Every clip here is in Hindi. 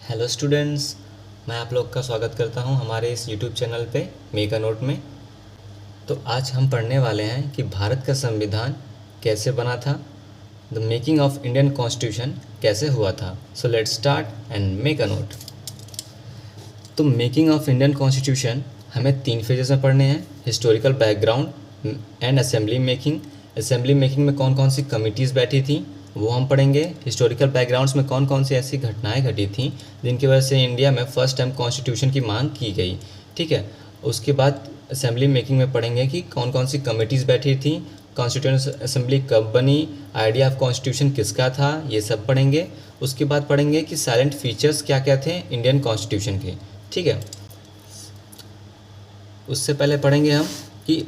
हेलो स्टूडेंट्स, मैं आप लोग का स्वागत करता हूं हमारे इस यूट्यूब चैनल पे मेक अ नोट में। तो आज हम पढ़ने वाले हैं कि भारत का संविधान कैसे बना था, the making of Indian constitution कैसे हुआ था। So let's start and make a note. तो मेकिंग ऑफ इंडियन कॉन्स्टिट्यूशन हमें 3 फेजेस में पढ़ने हैं, historical background and assembly making. Assembly making में कौन कौन सी कमिटीज़ बैठी थी वो हम पढ़ेंगे। हिस्टोरिकल बैकग्राउंड्स में कौन कौन सी ऐसी घटनाएं घटी थी जिनकी वजह से इंडिया में फर्स्ट टाइम कॉन्स्टिट्यूशन की मांग की गई, ठीक है। उसके बाद असेंबली मेकिंग में पढ़ेंगे कि कौन कौन सी कमिटीज़ बैठी थी, कॉन्स्टिट्यूशन असेंबली कब बनी, आइडिया ऑफ कॉन्स्टिट्यूशन किसका था, ये सब पढ़ेंगे। उसके बाद पढ़ेंगे कि साइलेंट फीचर्स क्या क्या थे इंडियन कॉन्स्टिट्यूशन के, ठीक है। उससे पहले पढ़ेंगे हम कि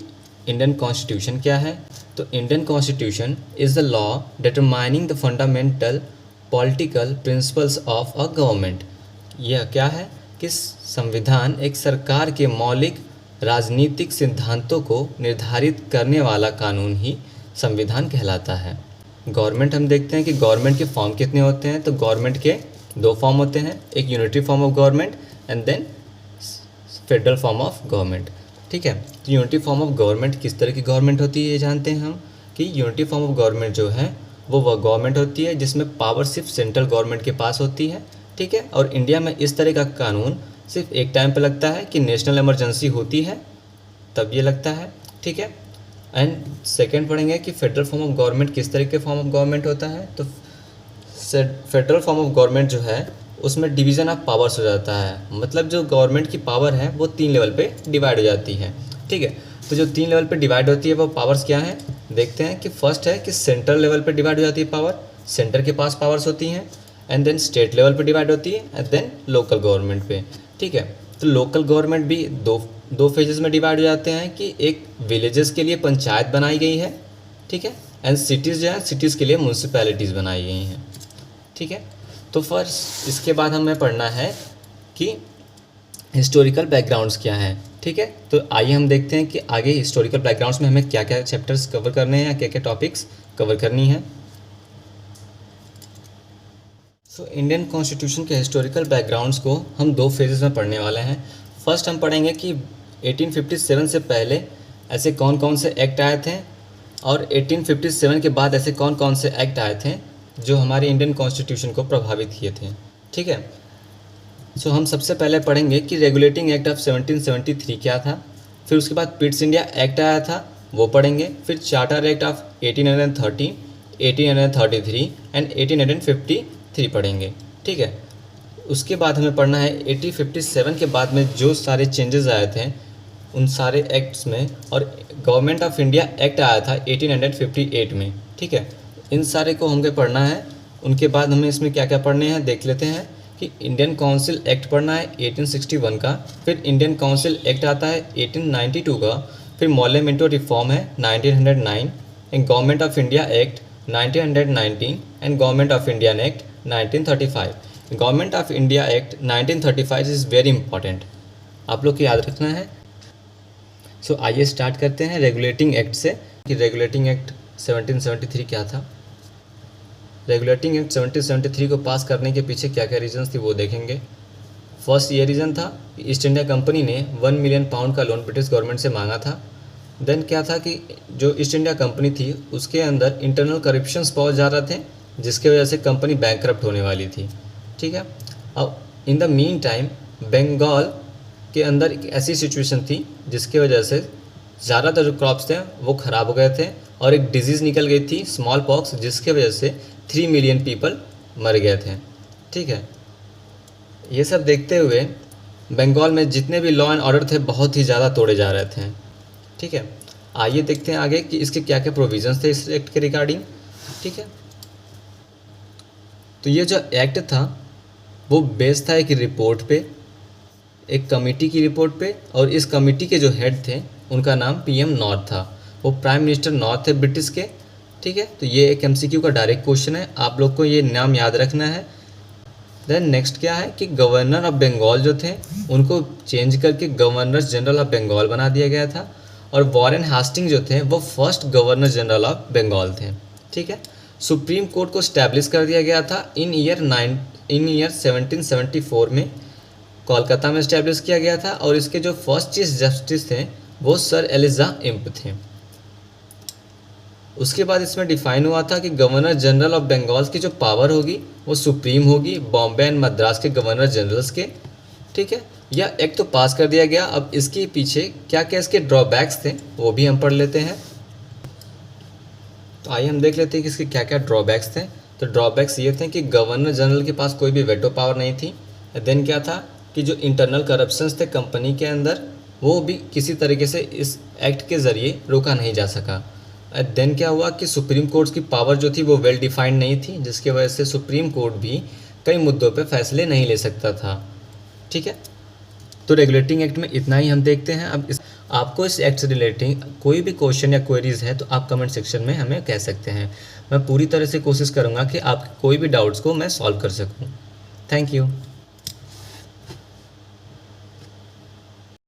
इंडियन कॉन्स्टिट्यूशन क्या है। तो Indian constitution is the law determining the fundamental political principles of a government. यह क्या है कि संविधान एक सरकार के मौलिक राजनीतिक सिद्धांतों को निर्धारित करने वाला कानून ही संविधान कहलाता है। गवर्नमेंट हम देखते हैं कि गवर्नमेंट के फॉर्म कितने होते हैं। तो गवर्नमेंट के 2 फॉर्म होते हैं, एक unitary form of government and then federal form of government, ठीक है। तो यूनिटी फॉर्म ऑफ गवर्नमेंट किस तरह की गवर्नमेंट होती है ये जानते हैं हम कि यूनिटी फॉर्म ऑफ गवर्नमेंट जो है वो गवर्नमेंट होती है जिसमें पावर सिर्फ सेंट्रल गवर्नमेंट के पास होती है, ठीक है। और इंडिया में इस तरह का कानून सिर्फ एक टाइम पे लगता है कि नेशनल इमरजेंसी होती है तब ये लगता है, ठीक है। एंड सेकेंड पढ़ेंगे कि फेडरल फॉर्म ऑफ गवर्नमेंट किस तरह के फॉर्म ऑफ गवर्नमेंट होता है। तो फेडरल फॉर्म ऑफ गवर्नमेंट जो है उसमें डिवीज़न ऑफ पावर्स हो जाता है, मतलब जो गवर्नमेंट की पावर है वो 3 लेवल पे डिवाइड हो जाती है, ठीक है। तो जो 3 लेवल पे डिवाइड होती है वो पावर्स क्या हैं देखते हैं कि फर्स्ट है कि सेंट्रल लेवल पे डिवाइड हो जाती है पावर, सेंटर के पास पावर्स होती हैं। एंड देन स्टेट लेवल पे डिवाइड होती है एंड देन लोकल गवर्नमेंट पे, ठीक है। तो लोकल गवर्नमेंट भी दो फेजेस में डिवाइड हो जाते हैं कि एक विलेजेस के लिए पंचायत बनाई गई है, ठीक है। एंड सिटीज़ जो है सिटीज़ के लिए म्यूनसिपैलिटीज़ बनाई गई हैं, ठीक है। तो फर्स्ट इसके बाद हमें पढ़ना है कि हिस्टोरिकल बैकग्राउंड्स क्या है, ठीक है। तो आइए हम देखते हैं कि आगे हिस्टोरिकल बैकग्राउंड्स में हमें क्या क्या चैप्टर्स कवर करने हैं या क्या क्या टॉपिक्स कवर करनी है। सो इंडियन कॉन्स्टिट्यूशन के हिस्टोरिकल बैकग्राउंड्स को हम 2 फेजेस में पढ़ने वाले हैं। फर्स्ट हम पढ़ेंगे कि 1857 से पहले ऐसे कौन कौन से एक्ट आए थे और 1857 के बाद ऐसे कौन कौन से एक्ट आए थे जो हमारे इंडियन कॉन्स्टिट्यूशन को प्रभावित किए थे, ठीक है। सो हम सबसे पहले पढ़ेंगे कि रेगुलेटिंग एक्ट ऑफ 1773 क्या था, फिर उसके बाद पिट्स इंडिया एक्ट आया था वो पढ़ेंगे, फिर चार्टर एक्ट ऑफ 1830, 1833 एंड 1853 पढ़ेंगे, ठीक है। उसके बाद हमें पढ़ना है 1857 के बाद में जो सारे चेंजेस आए थे उन सारे एक्ट्स में, और गवर्नमेंट ऑफ इंडिया एक्ट आया था 1858 में, ठीक है। इन सारे को हमें पढ़ना है। उनके बाद हमें इसमें क्या क्या पढ़ने हैं देख लेते हैं कि इंडियन काउंसिल एक्ट पढ़ना है 1861 का, फिर इंडियन काउंसिल एक्ट आता है 1892 का, फिर मॉले मिंटो रिफॉर्म है 1909 and government of India act 1919 and government of India act 1935। Government of India act 1935 is very important, आप लोग को याद रखना है। सो आइए स्टार्ट करते हैं रेगुलेटिंग एक्ट से कि रेगुलेटिंग एक्ट 1773 क्या था। रेगुलेटिंग एक्ट 1773 को पास करने के पीछे क्या क्या रीजंस थी वो देखेंगे। फर्स्ट ये रीज़न था कि ईस्ट इंडिया कंपनी ने 1 मिलियन पाउंड का लोन ब्रिटिश गवर्नमेंट से मांगा था। देन क्या था कि जो ईस्ट इंडिया कंपनी थी उसके अंदर इंटरनल करप्शंस बहुत ज़्यादा थे जिसकी वजह से कंपनी बैंकक्रप्ट होने वाली थी, ठीक है। अब in the meantime Bengal के अंदर एक ऐसी सिचुएशन थी जिसकी वजह से ज़्यादातर जो क्रॉप्स थे वो ख़राब हो गए थे और एक डिजीज़ निकल गई थी स्मॉल पॉक्स जिसके वजह से 3 मिलियन पीपल मर गए थे, ठीक है। ये सब देखते हुए बंगाल में जितने भी लॉ एंड ऑर्डर थे बहुत ही ज़्यादा तोड़े जा रहे थे, ठीक है। आइए देखते हैं आगे कि इसके क्या क्या प्रोविजंस थे इस एक्ट के रिगार्डिंग, ठीक है। तो ये जो एक्ट था वो बेस्ड था एक रिपोर्ट पे, एक कमेटी की रिपोर्ट पे, और इस कमेटी के जो हेड थे उनका नाम PM नॉर्थ था, वो प्राइम मिनिस्टर नॉर्थ थे ब्रिटिश के, ठीक है। तो ये एक MCQ का डायरेक्ट क्वेश्चन है, आप लोग को ये नाम याद रखना है। देन नेक्स्ट क्या है कि गवर्नर ऑफ बंगाल जो थे उनको चेंज करके गवर्नर जनरल ऑफ बंगाल बना दिया गया था, और वॉरेन हास्टिंग जो थे वो first governor general of Bengal थे, ठीक है। सुप्रीम कोर्ट को स्टैब्लिश कर दिया गया था इन ईयर इन ईयर 1774 में कोलकाता में इस्टेब्लिश किया गया था और इसके जो फर्स्ट चीफ जस्टिस थे वो सर एलिजा इम्प थे। उसके बाद इसमें डिफाइन हुआ था कि गवर्नर जनरल ऑफ बंगाल की जो पावर होगी वो सुप्रीम होगी बॉम्बे एंड मद्रास के गवर्नर जनरल्स के। ठीक है, यह एक्ट तो पास कर दिया गया। अब इसके पीछे क्या क्या इसके ड्रॉबैक्स थे वो भी हम पढ़ लेते हैं। तो आइए हम देख लेते हैं कि इसके क्या क्या ड्रॉबैक्स थे। तो ड्रॉबैक्स ये थे कि गवर्नर जनरल के पास कोई भी वेटो पावर नहीं थी। देन क्या था कि जो इंटरनल करप्शंस थे कंपनी के अंदर वो भी किसी तरीके से इस एक्ट के ज़रिए रोका नहीं जा सका। देन क्या हुआ कि सुप्रीम कोर्ट की पावर जो थी वो वेल डिफाइंड नहीं थी, जिसकी वजह से सुप्रीम कोर्ट भी कई मुद्दों पे फैसले नहीं ले सकता था। ठीक है, तो रेगुलेटिंग एक्ट में इतना ही हम देखते हैं। अब आपको इस एक्ट से रिलेटिंग कोई भी क्वेश्चन या क्वेरीज है तो आप कमेंट सेक्शन में हमें कह सकते हैं। मैं पूरी तरह से कोशिश करूँगा कि आपके कोई भी डाउट्स को मैं सॉल्व कर सकूँ। Thank you.